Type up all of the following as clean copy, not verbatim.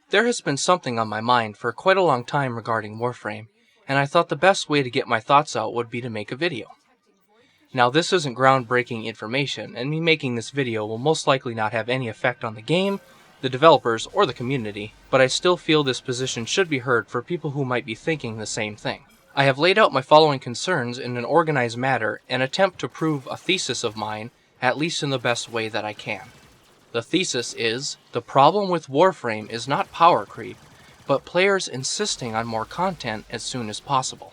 There has been something on my mind for quite a long time regarding Warframe, and I thought the best way to get my thoughts out would be to make a video. Now this isn't groundbreaking information, and me making this video will most likely not have any effect on the game, the developers, or the community, but I still feel this position should be heard for people who might be thinking the same thing. I have laid out my following concerns in an organized manner and attempt to prove a thesis of mine, at least in the best way that I can. The thesis is, the problem with Warframe is not power creep, but players insisting on more content as soon as possible.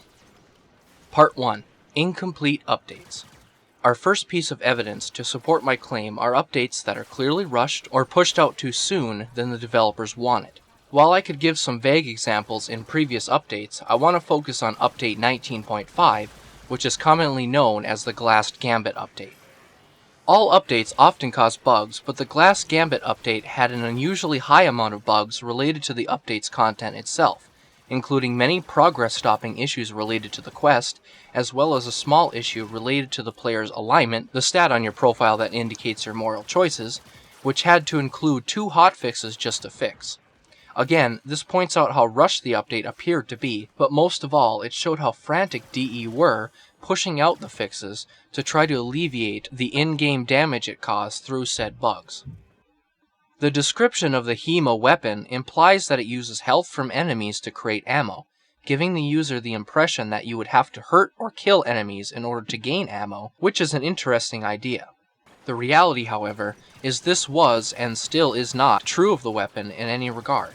Part 1. Incomplete updates. Our first piece of evidence to support my claim are updates that are clearly rushed or pushed out too soon than the developers wanted. While I could give some vague examples in previous updates, I want to focus on update 19.5, which is commonly known as the Glass Gambit update. All updates often cause bugs, but the Glass Gambit update had an unusually high amount of bugs related to the update's content itself, including many progress-stopping issues related to the quest, as well as a small issue related to the player's alignment, the stat on your profile that indicates your moral choices, which had to include 2 hotfixes just to fix. Again, this points out how rushed the update appeared to be, but most of all, it showed how frantic DE were pushing out the fixes to try to alleviate the in-game damage it caused through said bugs. The description of the HEMA weapon implies that it uses health from enemies to create ammo, giving the user the impression that you would have to hurt or kill enemies in order to gain ammo, which is an interesting idea. The reality, however, is this was and still is not true of the weapon in any regard.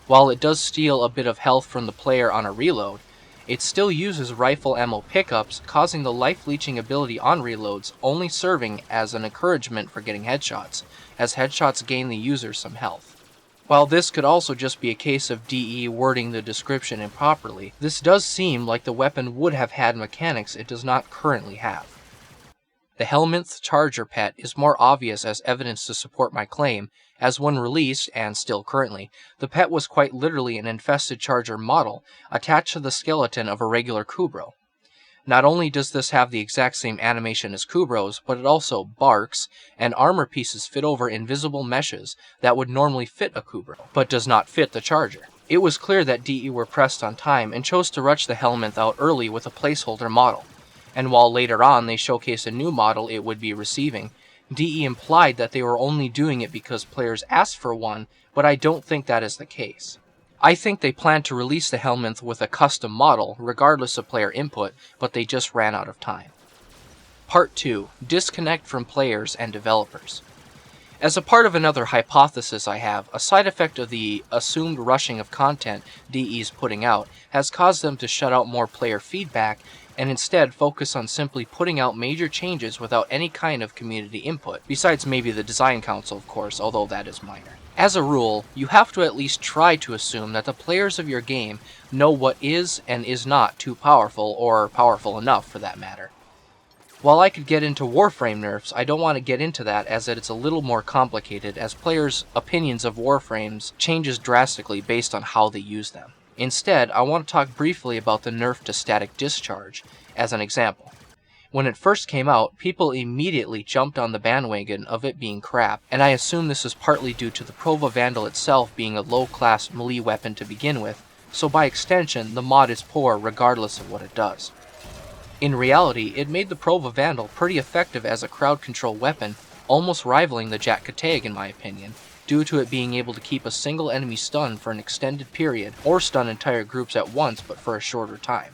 While it does steal a bit of health from the player on a reload, it still uses rifle ammo pickups, causing the life-leeching ability on reloads only serving as an encouragement for getting headshots, as headshots gain the user some health. While this could also just be a case of DE wording the description improperly, this does seem like the weapon would have had mechanics it does not currently have. The Helminth Charger pet is more obvious as evidence to support my claim, as when released, and still currently, the pet was quite literally an infested charger model attached to the skeleton of a regular Kubrow. Not only does this have the exact same animation as Kubrow's, but it also barks, and armor pieces fit over invisible meshes that would normally fit a Kubrow, but does not fit the charger. It was clear that DE were pressed on time and chose to rush the Helminth out early with a placeholder model. And while later on they showcased a new model it would be receiving, DE implied that they were only doing it because players asked for one, but I don't think that is the case. I think they planned to release the Helminth with a custom model, regardless of player input, but they just ran out of time. Part 2. Disconnect from players and developers. As a part of another hypothesis I have, a side effect of the assumed rushing of content DE is putting out has caused them to shut out more player feedback and instead focus on simply putting out major changes without any kind of community input, besides maybe the design council of course, although that is minor. As a rule, you have to at least try to assume that the players of your game know what is and is not too powerful, or powerful enough for that matter. While I could get into Warframe nerfs, I don't want to get into that as it's a little more complicated, as players' opinions of Warframes changes drastically based on how they use them. Instead, I want to talk briefly about the nerf to static discharge, as an example. When it first came out, people immediately jumped on the bandwagon of it being crap, and I assume this is partly due to the Prova Vandal itself being a low-class melee weapon to begin with, so by extension, the mod is poor regardless of what it does. In reality, it made the Prova Vandal pretty effective as a crowd control weapon, almost rivaling the Jak Katayg in my opinion, due to it being able to keep a single enemy stunned for an extended period, or stun entire groups at once but for a shorter time.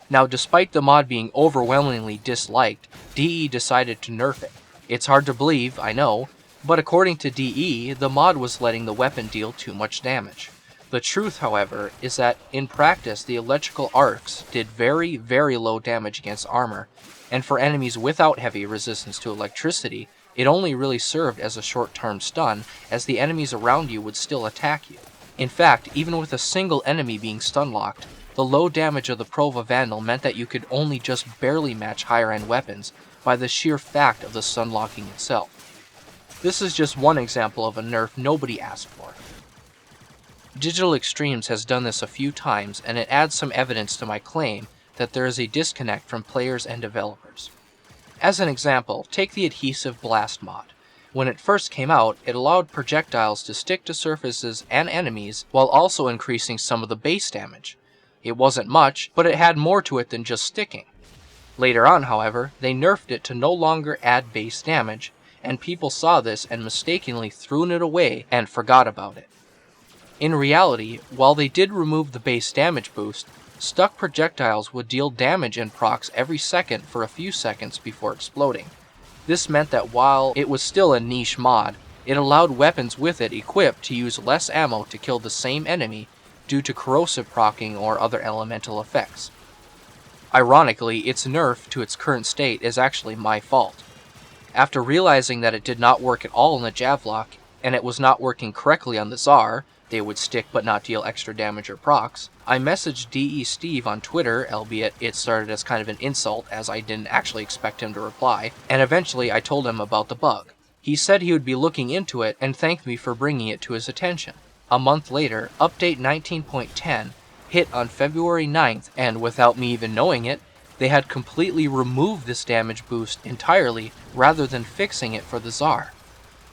Now, despite the mod being overwhelmingly disliked, DE decided to nerf it. It's hard to believe, I know, but according to DE, the mod was letting the weapon deal too much damage. The truth, however, is that in practice the electrical arcs did very, very low damage against armor, and for enemies without heavy resistance to electricity, it only really served as a short-term stun, as the enemies around you would still attack you. In fact, even with a single enemy being stun-locked, the low damage of the Prova Vandal meant that you could only just barely match higher-end weapons by the sheer fact of the stun-locking itself. This is just one example of a nerf nobody asked for. Digital Extremes has done this a few times, and it adds some evidence to my claim that there is a disconnect from players and developers. As an example, take the Adhesive Blast mod. When it first came out, it allowed projectiles to stick to surfaces and enemies while also increasing some of the base damage. It wasn't much, but it had more to it than just sticking. Later on, however, they nerfed it to no longer add base damage, and people saw this and mistakenly threw it away and forgot about it. In reality, while they did remove the base damage boost, stuck projectiles would deal damage and procs every second for a few seconds before exploding. This meant that while it was still a niche mod, it allowed weapons with it equipped to use less ammo to kill the same enemy due to corrosive proccing or other elemental effects. Ironically, its nerf to its current state is actually my fault. After realizing that it did not work at all in the Javlok, and it was not working correctly on the Tsar, they would stick but not deal extra damage or procs, I messaged DE Steve on Twitter, albeit it started as kind of an insult as I didn't actually expect him to reply, and eventually I told him about the bug. He said he would be looking into it and thanked me for bringing it to his attention. A month later, update 19.10 hit on February 9th, and without me even knowing it, they had completely removed this damage boost entirely rather than fixing it for the Tsar.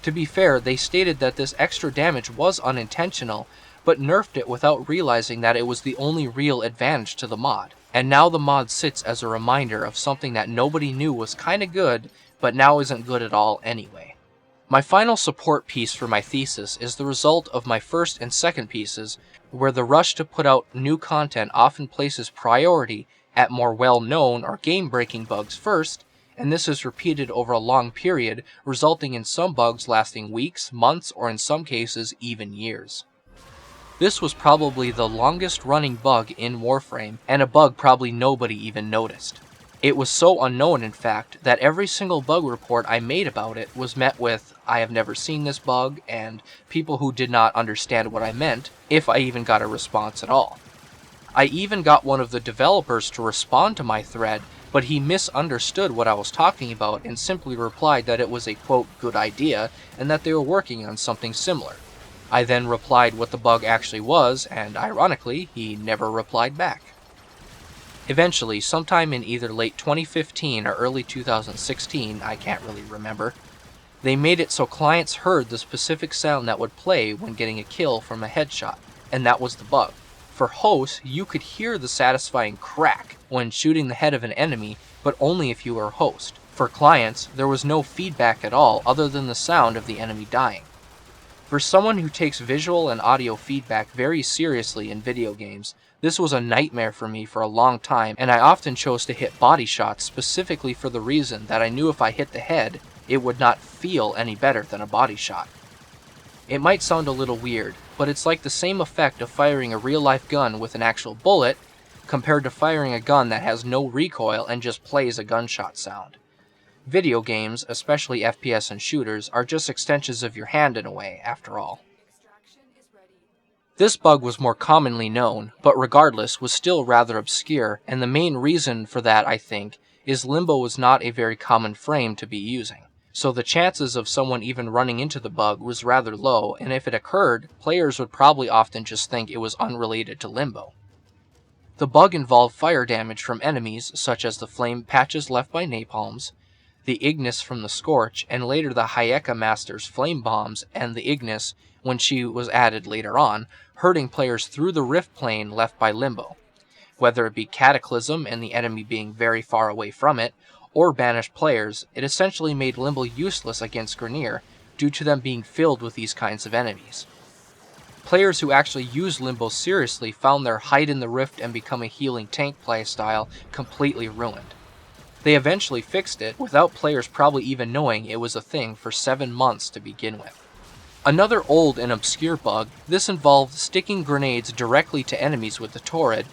To be fair, they stated that this extra damage was unintentional, but nerfed it without realizing that it was the only real advantage to the mod. And now the mod sits as a reminder of something that nobody knew was kinda good, but now isn't good at all anyway. My final support piece for my thesis is the result of my first and second pieces, where the rush to put out new content often places priority at more well-known or game-breaking bugs first, and this is repeated over a long period, resulting in some bugs lasting weeks, months, or in some cases even years. This was probably the longest running bug in Warframe, and a bug probably nobody even noticed. It was so unknown, in fact, that every single bug report I made about it was met with, "I have never seen this bug," and people who did not understand what I meant, if I even got a response at all. I even got one of the developers to respond to my thread, but he misunderstood what I was talking about and simply replied that it was a quote good idea and that they were working on something similar. I then replied what the bug actually was, and ironically, he never replied back. Eventually, sometime in either late 2015 or early 2016, I can't really remember, they made it so clients heard the specific sound that would play when getting a kill from a headshot, and that was the bug. For hosts, you could hear the satisfying crack when shooting the head of an enemy, but only if you were a host. For clients, there was no feedback at all other than the sound of the enemy dying. For someone who takes visual and audio feedback very seriously in video games, this was a nightmare for me for a long time, and I often chose to hit body shots specifically for the reason that I knew if I hit the head, it would not feel any better than a body shot. It might sound a little weird, but it's like the same effect of firing a real-life gun with an actual bullet compared to firing a gun that has no recoil and just plays a gunshot sound. Video games, especially FPS and shooters, are just extensions of your hand in a way, after all. This bug was more commonly known, but regardless was still rather obscure, and the main reason for that, I think, is Limbo was not a very common frame to be using. So the chances of someone even running into the bug was rather low, and if it occurred, players would probably often just think it was unrelated to Limbo. The bug involved fire damage from enemies, such as the flame patches left by napalms, the Ignis from the Scorch, and later the Hayeka Master's flame bombs and the Ignis when she was added later on, hurting players through the rift plane left by Limbo. Whether it be Cataclysm and the enemy being very far away from it, or banished players, it essentially made Limbo useless against Grineer due to them being filled with these kinds of enemies. Players who actually used Limbo seriously found their hide in the rift and become a healing tank playstyle completely ruined. They eventually fixed it without players probably even knowing it was a thing for 7 months to begin with. Another old and obscure bug, this involved sticking grenades directly to enemies with the Torrid,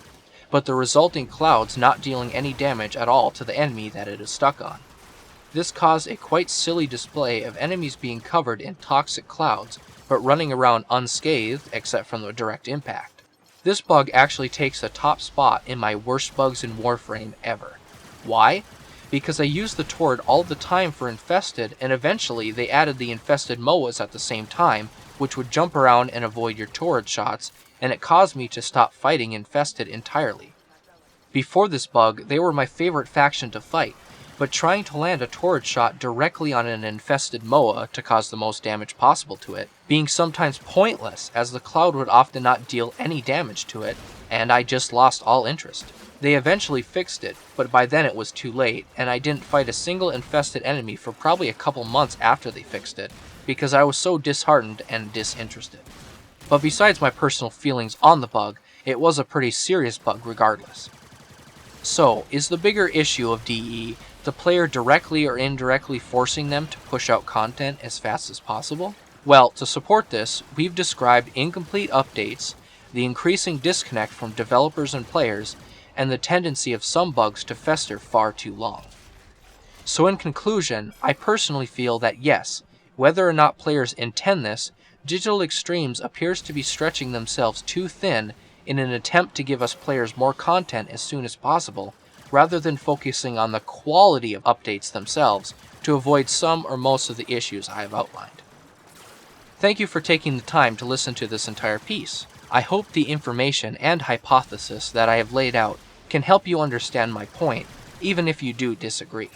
but the resulting clouds not dealing any damage at all to the enemy that it is stuck on. This caused a quite silly display of enemies being covered in toxic clouds, but running around unscathed except from the direct impact. This bug actually takes the top spot in my worst bugs in Warframe ever. Why? Because I used the Torrid all the time for Infested, and eventually they added the Infested MOAs at the same time, which would jump around and avoid your Torrid shots, and it caused me to stop fighting Infested entirely. Before this bug, they were my favorite faction to fight, but trying to land a torrid shot directly on an infested MOA to cause the most damage possible to it, being sometimes pointless as the cloud would often not deal any damage to it, and I just lost all interest. They eventually fixed it, but by then it was too late, and I didn't fight a single infested enemy for probably a couple months after they fixed it, because I was so disheartened and disinterested. But besides my personal feelings on the bug, it was a pretty serious bug regardless. So, is the bigger issue of DE the player directly or indirectly forcing them to push out content as fast as possible? Well, to support this, we've described incomplete updates, the increasing disconnect from developers and players, and the tendency of some bugs to fester far too long. So in conclusion, I personally feel that yes, whether or not players intend this, Digital Extremes appears to be stretching themselves too thin in an attempt to give us players more content as soon as possible, rather than focusing on the quality of updates themselves to avoid some or most of the issues I have outlined. Thank you for taking the time to listen to this entire piece. I hope the information and hypothesis that I have laid out can help you understand my point, even if you do disagree.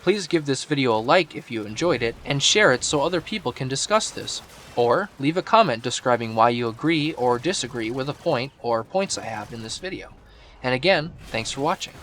Please give this video a like if you enjoyed it, and share it so other people can discuss this, or leave a comment describing why you agree or disagree with a point or points I have in this video. And again, thanks for watching.